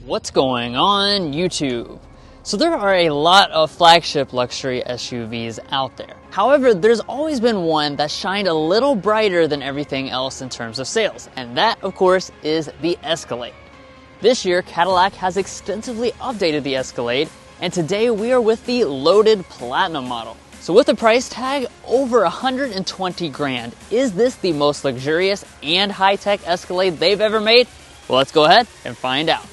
What's going on YouTube? So there are a lot of flagship luxury SUVs out there. However, there's always been one that shined a little brighter than everything else in terms of sales, and that, of course, is the Escalade. This year, Cadillac has extensively updated the Escalade, and today we are with the loaded Platinum model. So with a price tag over 120 grand, is this the most luxurious and high-tech Escalade they've ever made? Well, let's go ahead and find out.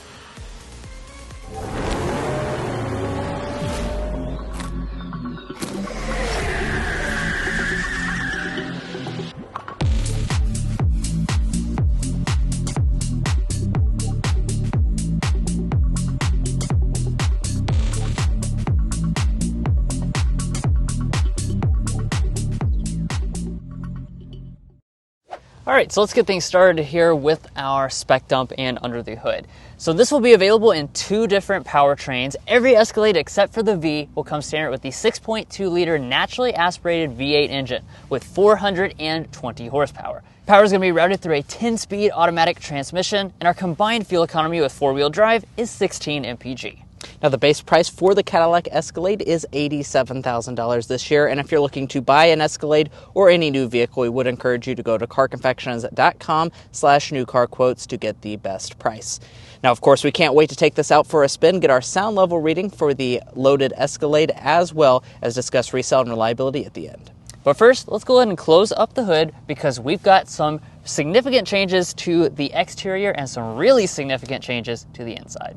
Alright, so let's get things started here with our spec dump and under the hood. So this will be available in two different powertrains. Every Escalade except for the V will come standard with the 6.2 liter naturally aspirated V8 engine with 420 horsepower. Power is going to be routed through a 10-speed automatic transmission, and our combined fuel economy with four-wheel drive is 16 mpg. Now, the base price for the Cadillac Escalade is $87,000 this year, and if you're looking to buy an Escalade or any new vehicle, we would encourage you to go to carconfections.com/newcarquotes to get the best price. Now, of course, we can't wait to take this out for a spin, get our sound level reading for the loaded Escalade, as well as discuss resale and reliability at the end. But first, let's go ahead and close up the hood because we've got some significant changes to the exterior and some really significant changes to the inside.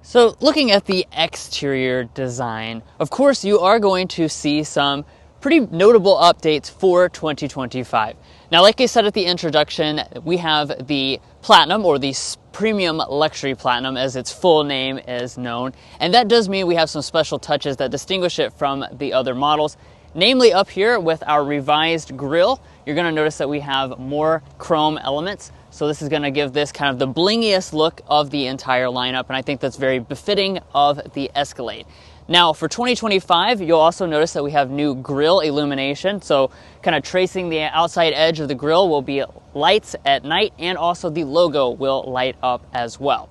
So looking at the exterior design, of course you are going to see some pretty notable updates for 2025. Now, like I said at the introduction, we have the Platinum, or the Premium Luxury Platinum as its full name is known, and that does mean we have some special touches that distinguish it from the other models. Namely, up here with our revised grille, you're going to notice that we have more chrome elements. So this is going to give this kind of the blingiest look of the entire lineup, and I think that's very befitting of the Escalade. Now, for 2025, you'll also notice that we have new grille illumination. So kind of tracing the outside edge of the grille will be lights at night, and also the logo will light up as well.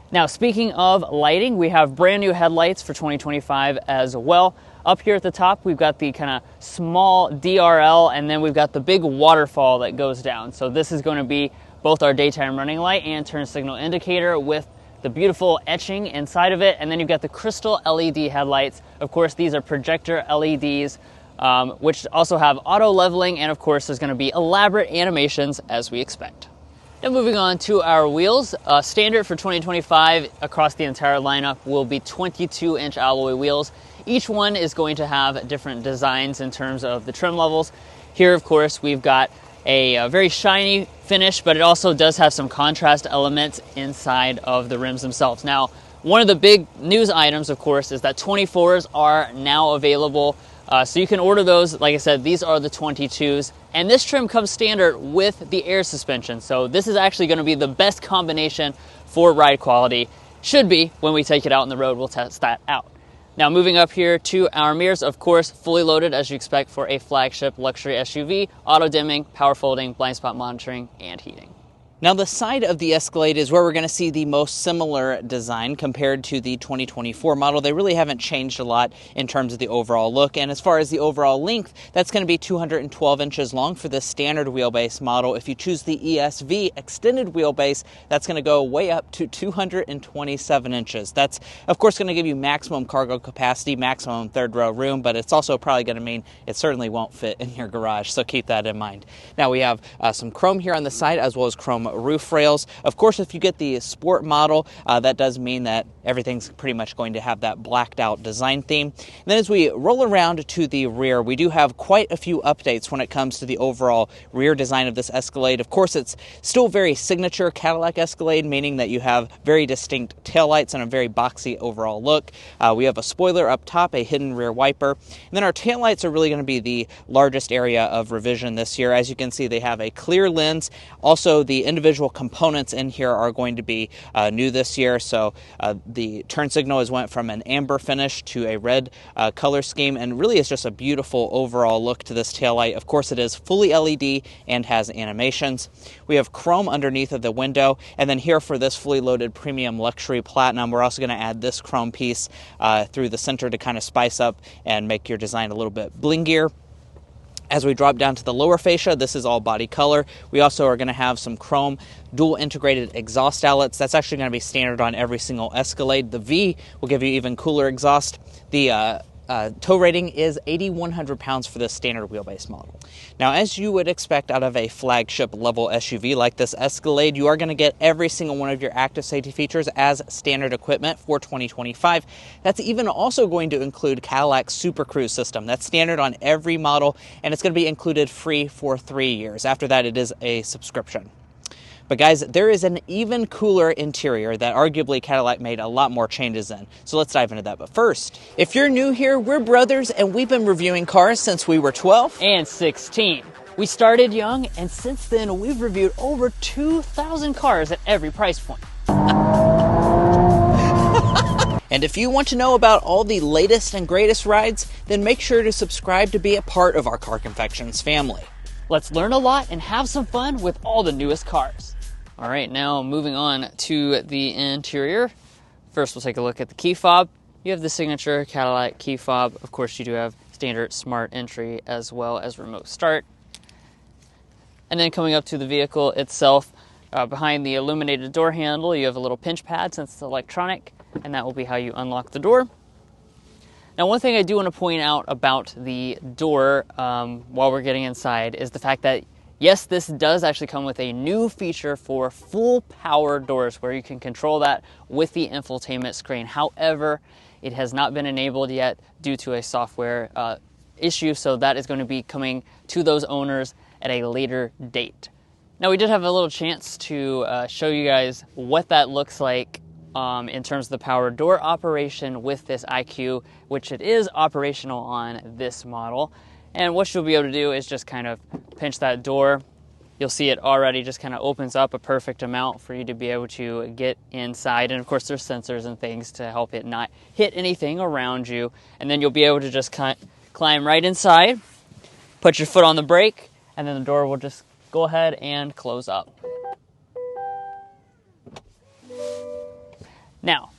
Now, speaking of lighting, we have brand new headlights for 2025 as well. Up here at the top, we've got the kind of small DRL, and then we've got the big waterfall that goes down. So this is going to be both our daytime running light and turn signal indicator with the beautiful etching inside of it. And then you've got the crystal LED headlights. Of course, these are projector LEDs, which also have auto leveling. And of course, there's going to be elaborate animations as we expect. Now moving on to our wheels, standard for 2025 across the entire lineup will be 22-inch alloy wheels. Each one is going to have different designs in terms of the trim levels. Here, of course, we've got a very shiny finish, but it also does have some contrast elements inside of the rims themselves. Now, one of the big news items, of course, is that 24s are now available. So you can order those. Like I said, these are the 22s. And this trim comes standard with the air suspension. So this is actually going to be the best combination for ride quality. Should be when we take it out on the road. We'll test that out. Now moving up here to our mirrors, of course, fully loaded as you expect for a flagship luxury SUV, auto dimming, power folding, blind spot monitoring, and heating. Now, the side of the Escalade is where we're going to see the most similar design compared to the 2024 model. They really haven't changed a lot in terms of the overall look. And as far as the overall length, that's going to be 212 inches long for the standard wheelbase model. If you choose the ESV extended wheelbase, that's going to go way up to 227 inches. That's, of course, going to give you maximum cargo capacity, maximum third row room, but it's also probably going to mean it certainly won't fit in your garage. So keep that in mind. Now, we have some chrome here on the side as well as chrome roof rails. Of course, if you get the sport model, that does mean that everything's pretty much going to have that blacked out design theme. And then as we roll around to the rear, we do have quite a few updates when it comes to the overall rear design of this Escalade. Of course, it's still very signature Cadillac Escalade, meaning that you have very distinct taillights and a very boxy overall look. We have a spoiler up top, a hidden rear wiper, and then our taillights are really going to be the largest area of revision this year. As you can see, they have a clear lens. Also, the individual components in here are going to be new this year, so The turn signal has went from an amber finish to a red color scheme, and really is just a beautiful overall look to this taillight. Of course, it is fully LED and has animations. We have chrome underneath of the window, and then here for this fully loaded premium luxury platinum, we're also going to add this chrome piece through the center to kind of spice up and make your design a little bit blingier. As we drop down to the lower fascia, this is all body color. We also are going to have some chrome dual integrated exhaust outlets. That's actually going to be standard on every single Escalade. The V will give you even cooler exhaust. The tow rating is 8,100 pounds for this standard wheelbase model. Now, as you would expect out of a flagship level SUV like this Escalade, you are going to get every single one of your active safety features as standard equipment for 2025. That's even also going to include Cadillac's Super Cruise system. That's standard on every model, and it's going to be included free for 3 years. After that, it is a subscription. But guys, there is an even cooler interior that arguably Cadillac made a lot more changes in. So let's dive into that. But first, if you're new here, we're brothers and we've been reviewing cars since we were 12 and 16. We started young, and since then we've reviewed over 2,000 cars at every price point. And if you want to know about all the latest and greatest rides, then make sure to subscribe to be a part of our Car Confections family. Let's learn a lot and have some fun with all the newest cars. All right, now moving on to the interior. First, we'll take a look at the key fob. You have the signature Cadillac key fob. Of course, you do have standard smart entry as well as remote start. And then coming up to the vehicle itself, behind the illuminated door handle, you have a little pinch pad since it's electronic, and that will be how you unlock the door. Now, one thing I do want to point out about the door while we're getting inside is the fact that, yes, this does actually come with a new feature for full power doors where you can control that with the infotainment screen. However, it has not been enabled yet due to a software issue, so that is going to be coming to those owners at a later date. Now, we did have a little chance to show you guys what that looks like in terms of the power door operation with this IQ, which it is operational on this model. And what you'll be able to do is just kind of pinch that door. You'll see it already just kind of opens up a perfect amount for you to be able to get inside. And of course, there's sensors and things to help it not hit anything around you. And then you'll be able to just climb right inside, put your foot on the brake, and then the door will just go ahead and close up. Now,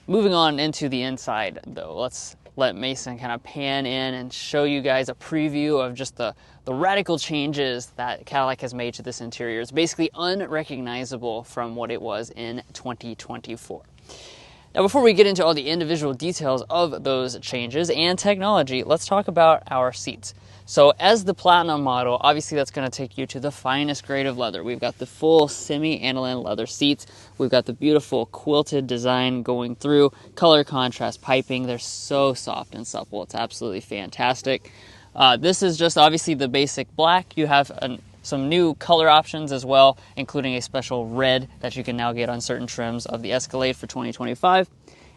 moving on into the inside, though, let's let Mason kind of pan in and show you guys a preview of just the radical changes that Cadillac has made to this interior. It's basically unrecognizable from what it was in 2024. Now, before we get into all the individual details of those changes and technology, let's talk about our seats. So as the Platinum model, obviously that's going to take you to the finest grade of leather. We've got the full semi-aniline leather seats. We've got the beautiful quilted design going through, color contrast piping. They're so soft and supple. It's absolutely fantastic. This is just obviously the basic black. You have some new color options as well, including a special red that you can now get on certain trims of the Escalade for 2025.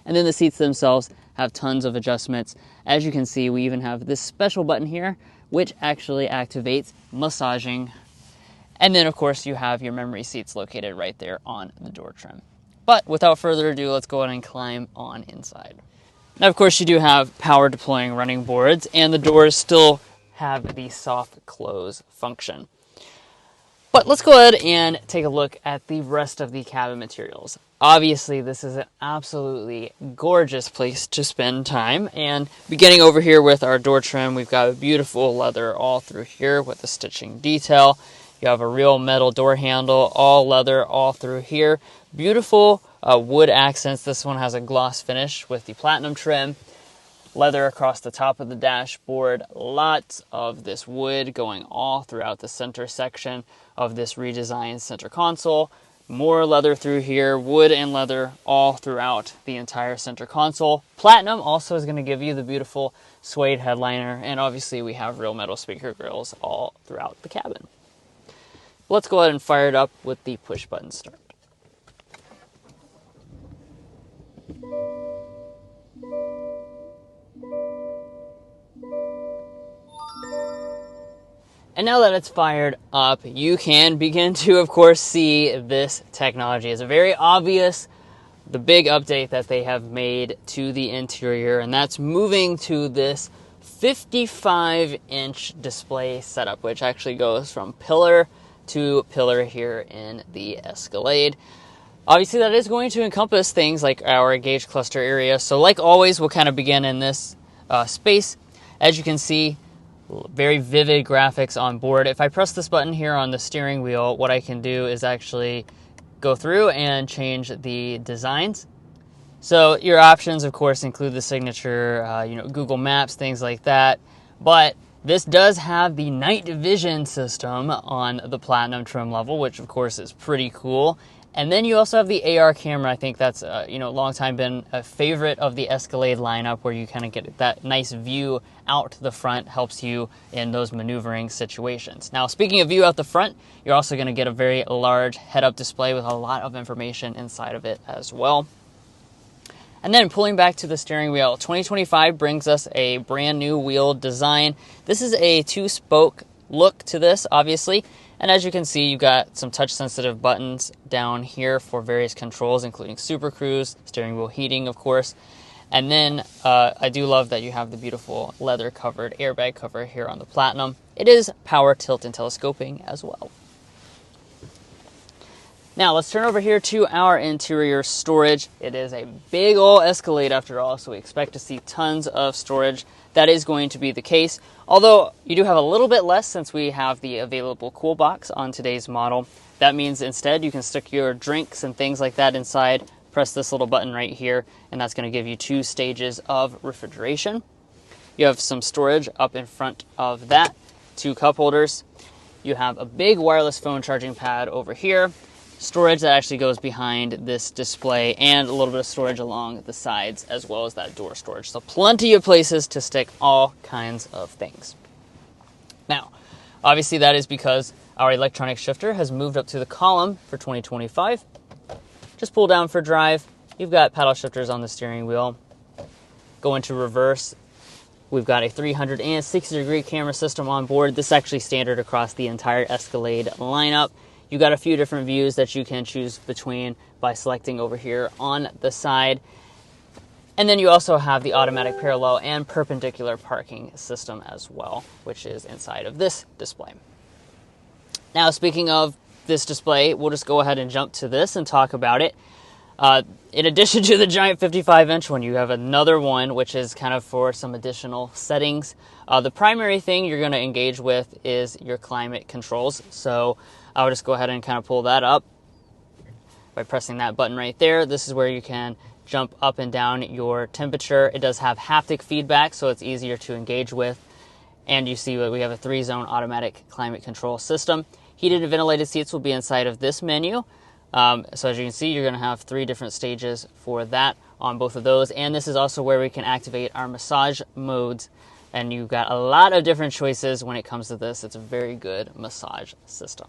And then the seats themselves have tons of adjustments. As you can see, we even have this special button here, which actually activates massaging. And then, of course, you have your memory seats located right there on the door trim. But without further ado, let's go ahead and climb on inside. Now, of course, you do have power deploying running boards, and the doors still have the soft close function. But let's go ahead and take a look at the rest of the cabin materials. Obviously, this is an absolutely gorgeous place to spend time. And beginning over here with our door trim, we've got a beautiful leather all through here with the stitching detail. You have a real metal door handle, all leather all through here. Beautiful wood accents. This one has a gloss finish with the platinum trim. Leather across the top of the dashboard. Lots of this wood going all throughout the center section of this redesigned center console. More leather through here, wood and leather all throughout the entire center console. Platinum also is going to give you the beautiful suede headliner, and obviously we have real metal speaker grills all throughout the cabin. Let's go ahead and fire it up with the push button start. And now that it's fired up, you can begin to, of course, see this technology. It's a very obvious the big update that they have made to the interior, and that's moving to this 55-inch display setup, which actually goes from pillar to pillar here in the Escalade. Obviously, that is going to encompass things like our gauge cluster area. So like always, we'll kind of begin in this space. As you can see, very vivid graphics on board. If I press this button here on the steering wheel, what I can do is actually go through and change the designs. So your options, of course, include the signature, Google Maps, things like that. But this does have the night vision system on the Platinum trim level, which of course is pretty cool. And then you also have the AR camera. I think that's, long time been a favorite of the Escalade lineup, where you kind of get that nice view out the front, helps you in those maneuvering situations. Now, speaking of view out the front, you're also going to get a very large head-up display with a lot of information inside of it as well. And then pulling back to the steering wheel, 2025 brings us a brand new wheel design. This is a two-spoke look to this, obviously. And as you can see, you've got some touch-sensitive buttons down here for various controls, including Super Cruise, steering wheel heating, of course. And then I do love that you have the beautiful leather-covered airbag cover here on the Platinum. It is power, tilt, and telescoping as well. Now, let's turn over here to our interior storage. It is a big old Escalade after all, so we expect to see tons of storage. That is going to be the case, although you do have a little bit less since we have the available cool box on today's model. That means instead you can stick your drinks and things like that inside, press this little button right here, and that's going to give you 2 stages of refrigeration. You have some storage up in front of that, 2 cup holders. You have a big wireless phone charging pad over here, storage that actually goes behind this display, and a little bit of storage along the sides, as well as that door storage. So plenty of places to stick all kinds of things. Now, obviously that is because our electronic shifter has moved up to the column for 2025. Just pull down for drive. You've got paddle shifters on the steering wheel. Go into reverse. We've got a 360-degree camera system on board. This is actually standard across the entire Escalade lineup. You've got a few different views that you can choose between by selecting over here on the side. And then you also have the automatic parallel and perpendicular parking system as well, which is inside of this display. Now, speaking of this display, we'll just go ahead and jump to this and talk about it. In addition to the giant 55-inch one, you have another one, which is kind of for some additional settings. The primary thing you're going to engage with is your climate controls. So I'll just go ahead and kind of pull that up by pressing that button right there. This is where you can jump up and down your temperature. It does have haptic feedback, so it's easier to engage with. And you see that we have a 3-zone automatic climate control system. Heated and ventilated seats will be inside of this menu. So as you can see, you're going to have 3 different stages for that on both of those. And this is also where we can activate our massage modes. And you've got a lot of different choices when it comes to this. It's a very good massage system.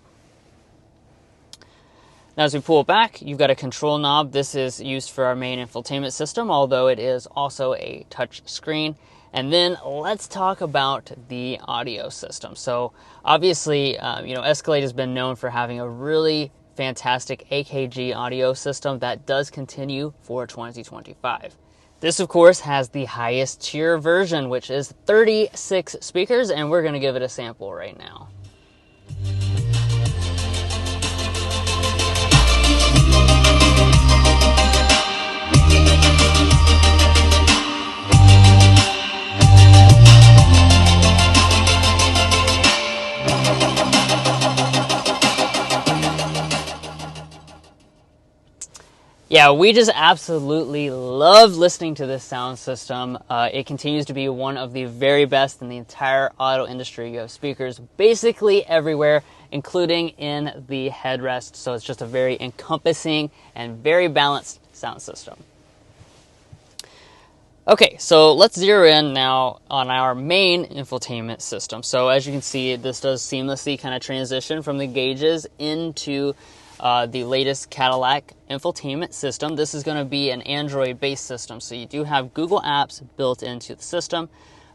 Now, as we pull back, you've got a control knob. This is used for our main infotainment system, although it is also a touch screen. And then let's talk about the audio system. So obviously, Escalade has been known for having a really fantastic AKG audio system that does continue for 2025. This, of course, has the highest tier version, which is 36 speakers, and we're going to give it a sample right now. Yeah, we just absolutely love listening to this sound system. It continues to be one of the very best in the entire auto industry. You have speakers basically everywhere, including in the headrest. So it's just a very encompassing and very balanced sound system. Okay, so let's zero in now on our main infotainment system. So as you can see, this does seamlessly kind of transition from the gauges into the latest Cadillac infotainment system. This is going to be an Android-based system, so you do have Google Apps built into the system,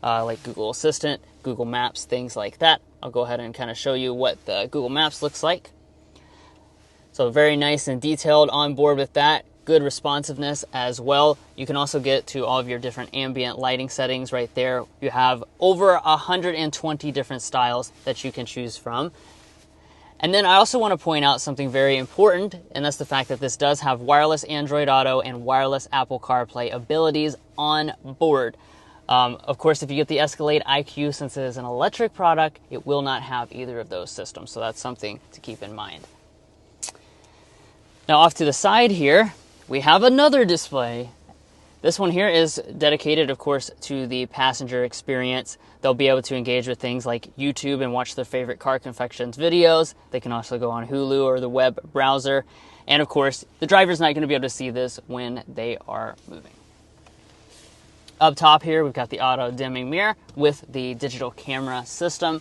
like Google Assistant, Google Maps, things like that. I'll go ahead and kind of show you what the Google Maps looks like. So very nice and detailed on board with that. good responsiveness as well. You can also get to all of your different ambient lighting settings right there. You have over 120 different styles that you can choose from. And then I also want to point out something very important, and that's the fact that this does have wireless Android Auto and wireless Apple CarPlay abilities on board. Of course, if you get the Escalade IQ, since it is an electric product, it will not have either of those systems, so that's something to keep in mind. Now off to the side here, we have another display. This one here is dedicated, of course, to the passenger experience. They'll be able to engage with things like YouTube and watch their favorite Car Confections videos. They can also go on Hulu or the web browser. And of course, the driver's not going to be able to see this when they are moving. Up top here, we've got the auto dimming mirror with the digital camera system.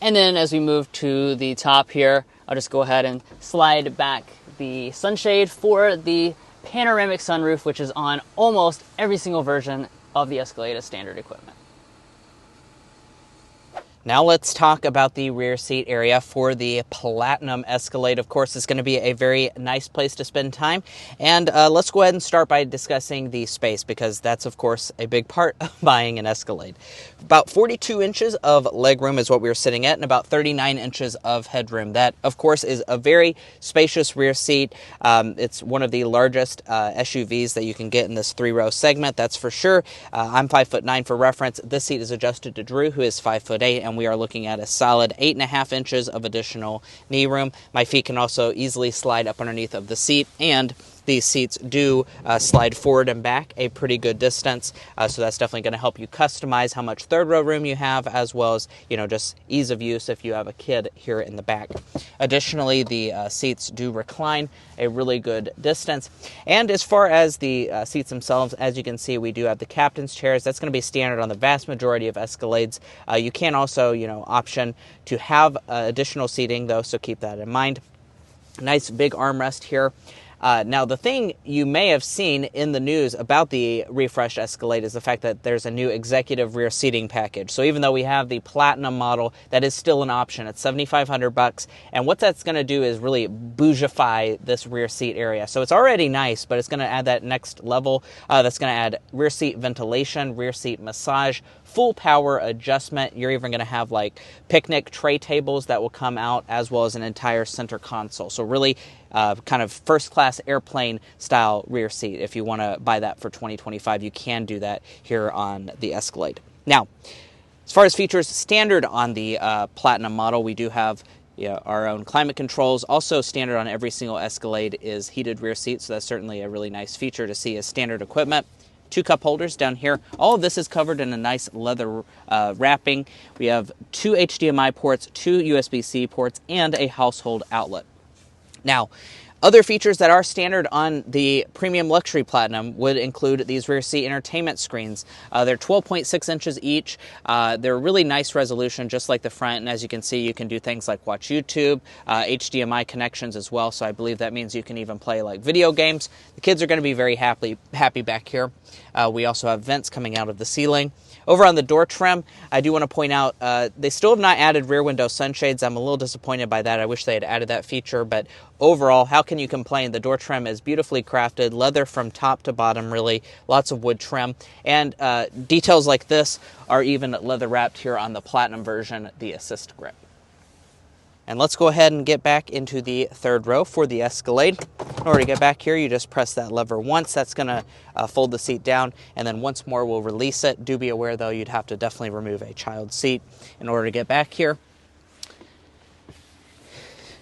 And then as we move to the top here, I'll just go ahead and slide back the sunshade for the panoramic sunroof, which is on almost every single version of the Escalade as standard equipment. Now let's talk about the rear seat area for the Platinum Escalade. Of course, it's going to be a very nice place to spend time. And let's go ahead and start by discussing the space, because that's, of course, a big part of buying an Escalade. About 42 inches of legroom is what we're sitting at, and about 39 inches of headroom. That, of course, is a very spacious rear seat. It's one of the largest SUVs that you can get in this 3-row segment, that's for sure. I'm 5'9" for reference. This seat is adjusted to Drew, who is 5'8", and we are looking at a solid 8.5 inches of additional knee room. My feet can also easily slide up underneath of the seat, and these seats do slide forward and back a pretty good distance, so that's definitely going to help you customize how much third row room you have, as well as, you know, just ease of use if you have a kid here in the back. Additionally, the seats do recline a really good distance. And as far as the seats themselves, as you can see, we do have the captain's chairs. That's going to be standard on the vast majority of Escalades. You can also, you know, option to have additional seating, though, so keep that in mind. Nice big armrest here. Now, the thing you may have seen in the news about the refreshed Escalade is the fact that there's a new executive rear seating package. So even though we have the Platinum model, that is still an option. It's $7,500, and what that's going to do is really bougify this rear seat area. So it's already nice, but it's going to add that next level. That's going to add rear seat ventilation, rear seat massage, full power adjustment. You're even going to have like picnic tray tables that will come out, as well as an entire center console. So really kind of first-class airplane style rear seat. If you want to buy that for 2025, you can do that here on the Escalade. Now, as far as features, standard on the Platinum model, we do have our own climate controls. Also standard on every single Escalade is heated rear seats, so that's certainly a really nice feature to see as standard equipment. 2 cup holders down here. All of this is covered in a nice leather wrapping. We have 2 HDMI ports, 2 USB-C ports, and a household outlet. Now, other features that are standard on the Premium Luxury Platinum would include these rear seat entertainment screens. They're 12.6 inches each. They're really nice resolution, just like the front. And as you can see, you can do things like watch YouTube, HDMI connections as well. So I believe that means you can even play like video games. The kids are going to be very happy back here. We also have vents coming out of the ceiling. Over on the door trim, I do want to point out, they still have not added rear window sunshades. I'm a little disappointed by that. I wish they had added that feature, but overall, how can you complain? The door trim is beautifully crafted, leather from top to bottom, really, lots of wood trim, and details like this are even leather wrapped here on the Platinum version, the Assist grip. And let's go ahead and get back into the third row for the Escalade. In order to get back here, you just press that lever once. That's going to fold the seat down, and then once more we'll release it. Do be aware, though, you'd have to definitely remove a child seat in order to get back here.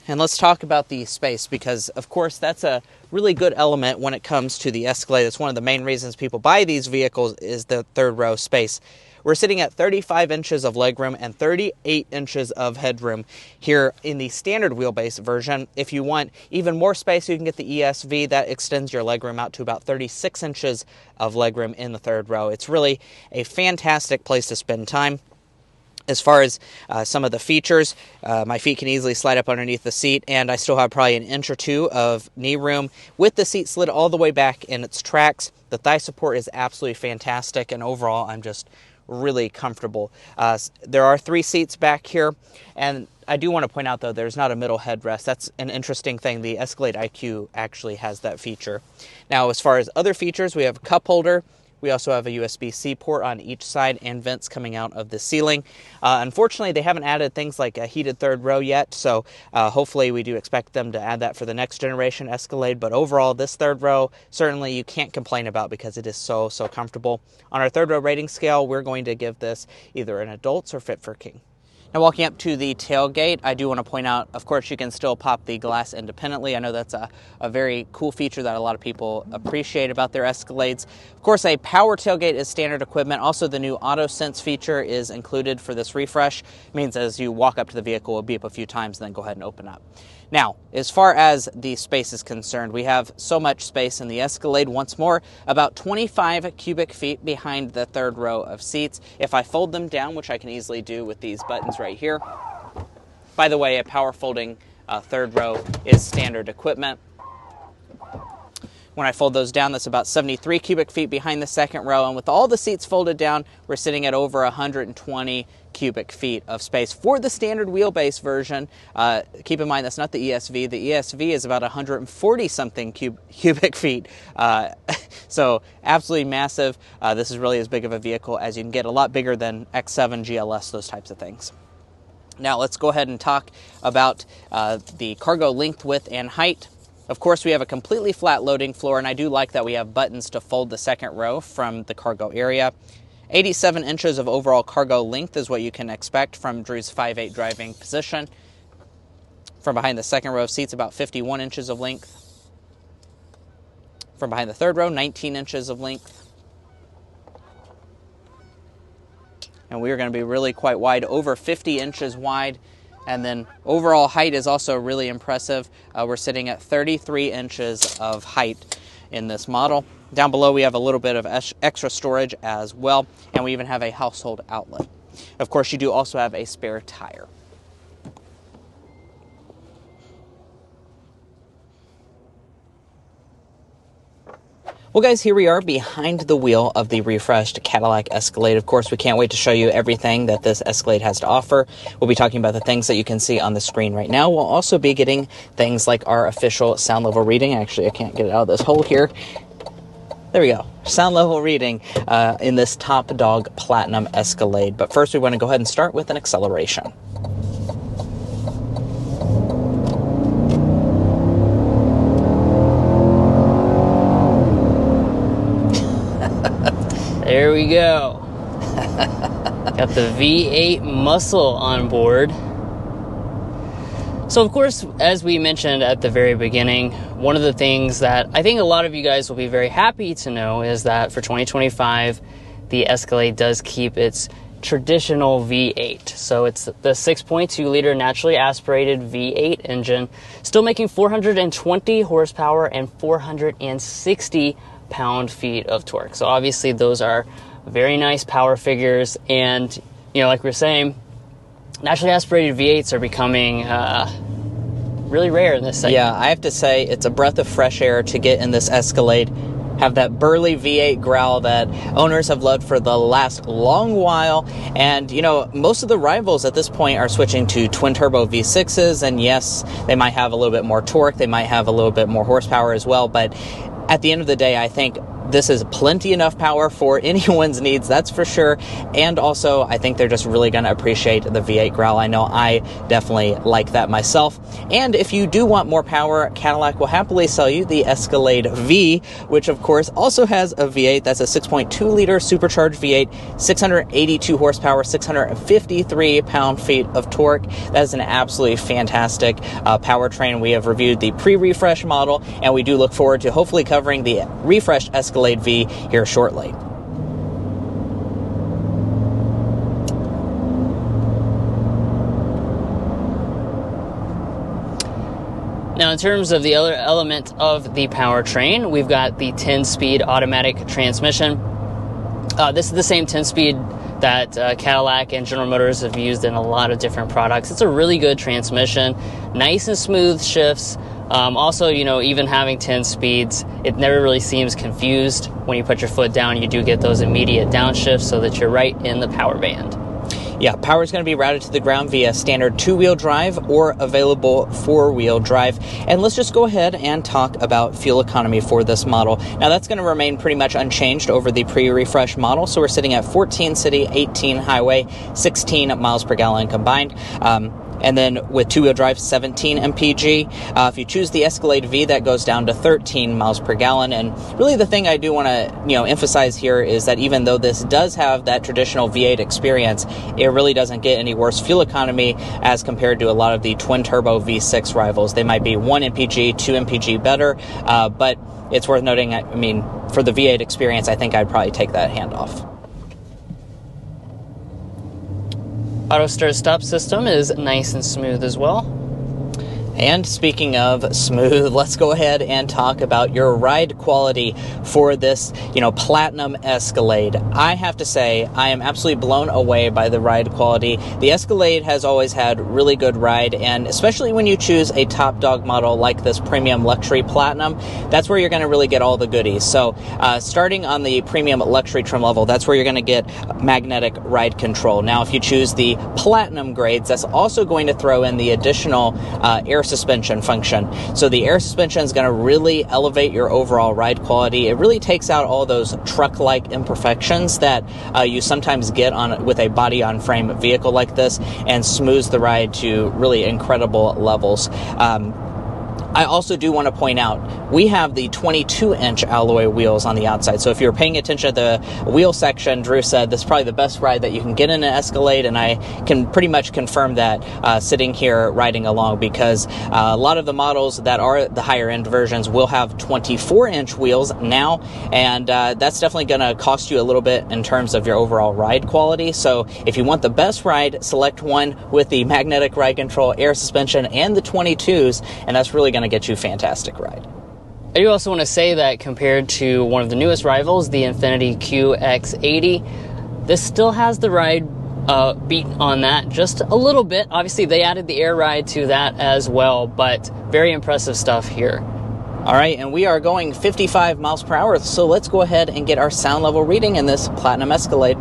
And let's talk about the space, because, of course, that's a really good element when it comes to the Escalade. It's one of the main reasons people buy these vehicles is the third row space. We're sitting at 35 inches of legroom and 38 inches of headroom here in the standard wheelbase version. If you want even more space, you can get the ESV. That extends your legroom out to about 36 inches of legroom in the third row. It's really a fantastic place to spend time. As far as some of the features, my feet can easily slide up underneath the seat, and I still have probably an inch or two of knee room with the seat slid all the way back in its tracks. The thigh support is absolutely fantastic, and overall, I'm just really comfortable. There are 3 seats back here, and I do want to point out, though, there's not a middle headrest. That's an interesting thing. The Escalade IQ actually has that feature. Now, as far as other features, we have a cup holder. We also have a USB-C port on each side and vents coming out of the ceiling. Unfortunately, they haven't added things like a heated third row yet, so hopefully we do expect them to add that for the next generation Escalade. But overall, this third row, certainly you can't complain about because it is so comfortable. On our third row rating scale, we're going to give this either an adults or fit for king. Now, walking up to the tailgate, I do want to point out, of course, you can still pop the glass independently. I know that's a very cool feature that a lot of people appreciate about their Escalades. Of course, a power tailgate is standard equipment. Also, the new Auto Sense feature is included for this refresh. It means as you walk up to the vehicle, it'll beep a few times and then go ahead and open up. Now, as far as the space is concerned, we have so much space in the Escalade. Once more, about 25 cubic feet behind the third row of seats. If I fold them down, which I can easily do with these buttons right here. By the way, a power folding third row is standard equipment. When I fold those down, that's about 73 cubic feet behind the second row. And with all the seats folded down, we're sitting at over 120 cubic feet of space for the standard wheelbase version. Keep in mind, that's not the ESV. The ESV is about 140-something cubic feet. So absolutely massive. This is really as big of a vehicle as you can get, a lot bigger than X7, GLS, those types of things. Now let's go ahead and talk about the cargo length, width, and height. Of course, we have a completely flat loading floor, and I do like that we have buttons to fold the second row from the cargo area. 87 inches of overall cargo length is what you can expect from Drew's 5'8" driving position. From behind the second row of seats, about 51 inches of length. From behind the third row, 19 inches of length. And we are going to be really quite wide, over 50 inches wide. And then overall height is also really impressive. We're sitting at 33 inches of height in this model. Down below, we have a little bit of extra storage as well, and we even have a household outlet. Of course, you do also have a spare tire. Well, guys, here we are behind the wheel of the refreshed Cadillac Escalade. Of course, we can't wait to show you everything that this Escalade has to offer. We'll be talking about the things that you can see on the screen right now. We'll also be getting things like our official sound level reading. Actually, I can't get it out of this hole here. There we go. Sound level reading in this Top Dog Platinum Escalade. But first, we want to go ahead and start with an acceleration. There we go. Got the V8 muscle on board. So of course, as we mentioned at the very beginning, one of the things that I think a lot of you guys will be very happy to know is that for 2025, the Escalade does keep its traditional V8. So it's the 6.2 liter naturally aspirated V8 engine, still making 420 horsepower and 460 pound-feet of torque. So obviously those are very nice power figures, and you know, like we were saying, naturally aspirated V8s are becoming really rare in this segment. Yeah, I have to say it's a breath of fresh air to get in this Escalade, have that burly V8 growl that owners have loved for the last long while. And you know, most of the rivals at this point are switching to twin turbo V6s, and yes, they might have a little bit more torque, they might have a little bit more horsepower as well, but at the end of the day, I think this is plenty enough power for anyone's needs, that's for sure. And also, I think they're just really going to appreciate the V8 growl. I know I definitely like that myself. And if you do want more power, Cadillac will happily sell you the Escalade V, which of course also has a V8. That's a 6.2 liter supercharged V8, 682 horsepower, 653 pound-feet of torque. That is an absolutely fantastic powertrain. We have reviewed the pre-refresh model, and we do look forward to hopefully covering the refreshed Escalade V here shortly. Now, in terms of the other element of the powertrain, we've got the 10-speed automatic transmission. This is the same 10-speed that Cadillac and General Motors have used in a lot of different products. It's a really good transmission, nice and smooth shifts, Also, even having 10 speeds, it never really seems confused. When you put your foot down, you do get those immediate downshifts so that you're right in the power band. Yeah, power is going to be routed to the ground via standard 2-wheel drive or available 4-wheel drive. And let's just go ahead and talk about fuel economy for this model. Now, that's going to remain pretty much unchanged over the pre-refresh model. So we're sitting at 14 city, 18 highway, 16 miles per gallon combined. And then with 2-wheel drive, 17 mpg. If you choose the Escalade V, that goes down to 13 miles per gallon. And really the thing I do want to emphasize here is that even though this does have that traditional V8 experience, it really doesn't get any worse fuel economy as compared to a lot of the twin-turbo V6 rivals. They might be 1 mpg, 2 mpg better, but it's worth noting, for the V8 experience, I think I'd probably take that hand off. Auto start stop system is nice and smooth as well. And speaking of smooth, let's go ahead and talk about your ride quality for this, Platinum Escalade. I have to say, I am absolutely blown away by the ride quality. The Escalade has always had really good ride, and especially when you choose a top dog model like this Premium Luxury Platinum, that's where you're going to really get all the goodies. So starting on the Premium Luxury trim level, that's where you're going to get magnetic ride control. Now, if you choose the Platinum grades, that's also going to throw in the additional air suspension function. So the air suspension is going to really elevate your overall ride quality. It really takes out all those truck-like imperfections that you sometimes get with a body-on-frame vehicle like this, and smooths the ride to really incredible levels. I also do want to point out, we have the 22-inch alloy wheels on the outside. So if you're paying attention to the wheel section, Drew said this is probably the best ride that you can get in an Escalade, and I can pretty much confirm that sitting here riding along, because a lot of the models that are the higher-end versions will have 24-inch wheels now, and that's definitely going to cost you a little bit in terms of your overall ride quality. So if you want the best ride, select one with the magnetic ride control, air suspension, and the 22s, and that's really going to get you a fantastic ride. I do also want to say that compared to one of the newest rivals, the Infiniti QX80, this still has the ride beat on that just a little bit. Obviously, they added the air ride to that as well, but very impressive stuff here. All right, and we are going 55 miles per hour, so let's go ahead and get our sound level reading in this Platinum Escalade.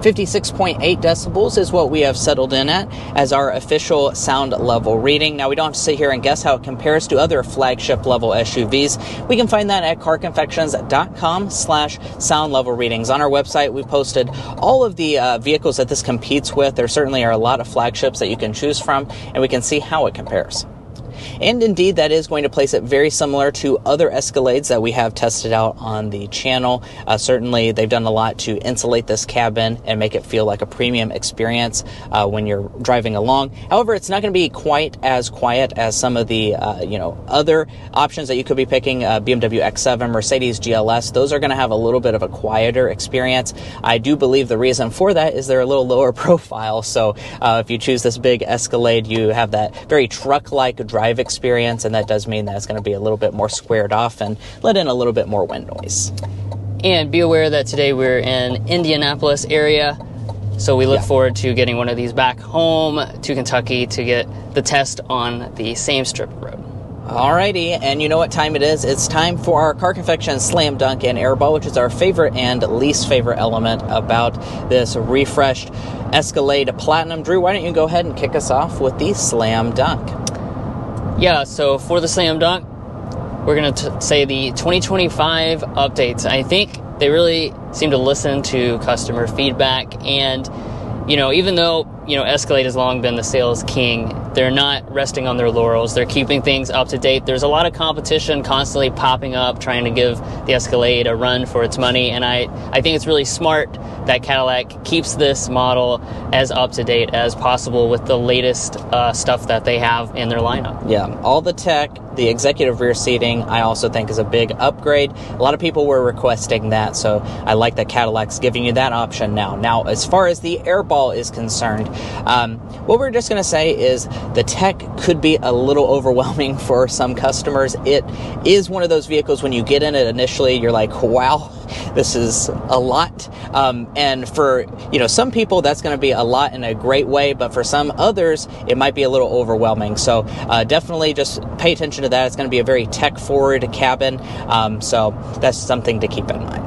56.8 decibels is what we have settled in at as our official sound level reading. Now, we don't have to sit here and guess how it compares to other flagship level SUVs. We can find that at carconfections.com/sound level readings. On our website, we posted all of the vehicles that this competes with. There certainly are a lot of flagships that you can choose from, and we can see how it compares. And indeed, that is going to place it very similar to other Escalades that we have tested out on the channel. Certainly, they've done a lot to insulate this cabin and make it feel like a premium experience when you're driving along. However, it's not going to be quite as quiet as some of the other options that you could be picking. BMW X7, Mercedes GLS, those are going to have a little bit of a quieter experience. I do believe the reason for that is they're a little lower profile. So if you choose this big Escalade, you have that very truck-like drive experience, and that does mean that it's going to be a little bit more squared off and let in a little bit more wind noise. And be aware that today we're in Indianapolis area, so we look forward to getting one of these back home to Kentucky to get the test on the same strip of road. Alrighty, and you know what time it is? It's time for our Car Confections Slam Dunk and Airball, which is our favorite and least favorite element about this refreshed Escalade Platinum. Drew, why don't you go ahead and kick us off with the Slam Dunk? Yeah, so for the Slam Dunk, we're going to say the 2025 updates. I think they really seem to listen to customer feedback, and even though Escalade has long been the sales king, they're not resting on their laurels. They're keeping things up to date. There's a lot of competition constantly popping up, trying to give the Escalade a run for its money, and I think it's really smart that Cadillac keeps this model as up to date as possible with the latest stuff that they have in their lineup. Yeah, all the tech, The executive rear seating, I also think, is a big upgrade. A lot of people were requesting that, so I like that Cadillac's giving you that option now. Now, as far as the airball is concerned, what we're just going to say is the tech could be a little overwhelming for some customers. It is one of those vehicles, when you get in it initially, you're like, wow, this is a lot. And for, some people, that's going to be a lot in a great way, but for some others, it might be a little overwhelming. So definitely just pay attention to that. It's going to be a very tech-forward cabin, so that's something to keep in mind.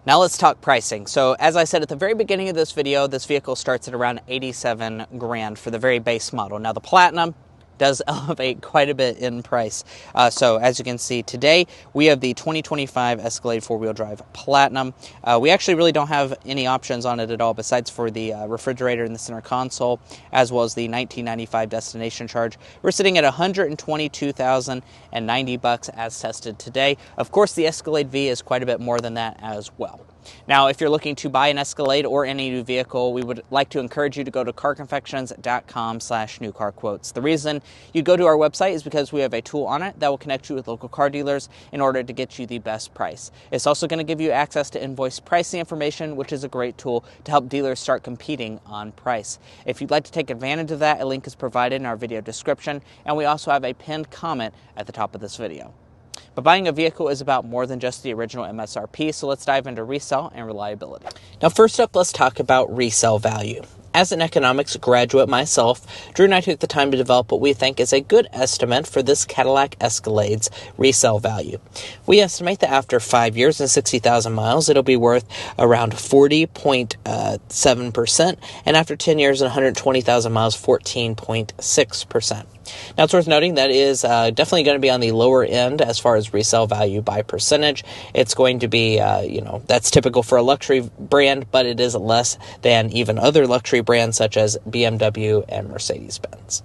Now let's talk pricing. So as I said at the very beginning of this video, this vehicle starts at around $87 grand for the very base model. Now the Platinum does elevate quite a bit in price. So as you can see today, we have the 2025 Escalade 4-wheel drive Platinum. We actually really don't have any options on it at all besides for the refrigerator in the center console, as well as the 1995 destination charge. We're sitting at $122,090 as tested today. Of course, the Escalade V is quite a bit more than that as well. Now, if you're looking to buy an Escalade or any new vehicle, we would like to encourage you to go to carconfections.com/newcarquotes. The reason you go to our website is because we have a tool on it that will connect you with local car dealers in order to get you the best price. It's also going to give you access to invoice pricing information, which is a great tool to help dealers start competing on price. If you'd like to take advantage of that, a link is provided in our video description, and we also have a pinned comment at the top of this video. But buying a vehicle is about more than just the original MSRP, so let's dive into resale and reliability. Now, first up, let's talk about resale value. As an economics graduate myself, Drew and I took the time to develop what we think is a good estimate for this Cadillac Escalade's resale value. We estimate that after 5 years and 60,000 miles, it'll be worth around 40.7%, and after 10 years and 120,000 miles, 14.6%. Now, it's worth noting that is definitely going to be on the lower end as far as resale value by percentage. It's going to be, that's typical for a luxury brand, but it is less than even other luxury brands such as BMW and Mercedes-Benz.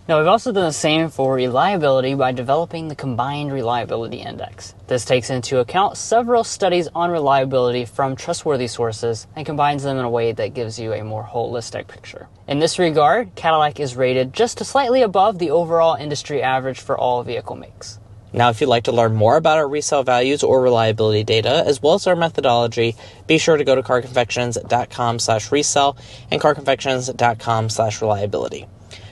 Now, we've also done the same for reliability by developing the Combined Reliability Index. This takes into account several studies on reliability from trustworthy sources and combines them in a way that gives you a more holistic picture. In this regard, Cadillac is rated just slightly above the overall industry average for all vehicle makes. Now, if you'd like to learn more about our resale values or reliability data, as well as our methodology, be sure to go to carconfections.com/resale and carconfections.com/reliability.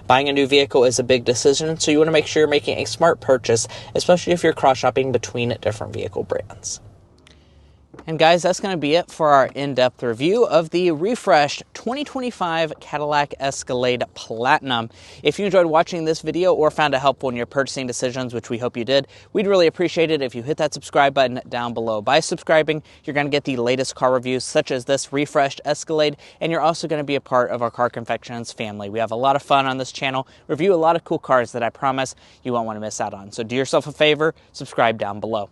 Buying a new vehicle is a big decision, so you want to make sure you're making a smart purchase, especially if you're cross-shopping between different vehicle brands. And guys, that's going to be it for our in-depth review of the refreshed 2025 Cadillac Escalade Platinum. If you enjoyed watching this video or found it helpful in your purchasing decisions, which we hope you did, we'd really appreciate it if you hit that subscribe button down below. By subscribing, you're going to get the latest car reviews such as this refreshed Escalade, and you're also going to be a part of our Car Confections family. We have a lot of fun on this channel, review a lot of cool cars that I promise you won't want to miss out on. So do yourself a favor, subscribe down below.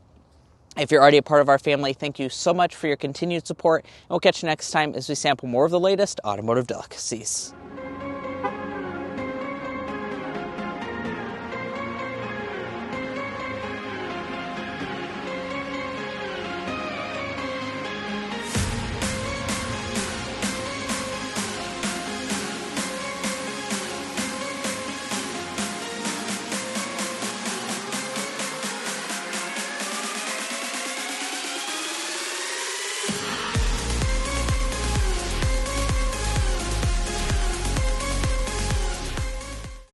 If you're already a part of our family, thank you so much for your continued support, and we'll catch you next time as we sample more of the latest automotive delicacies.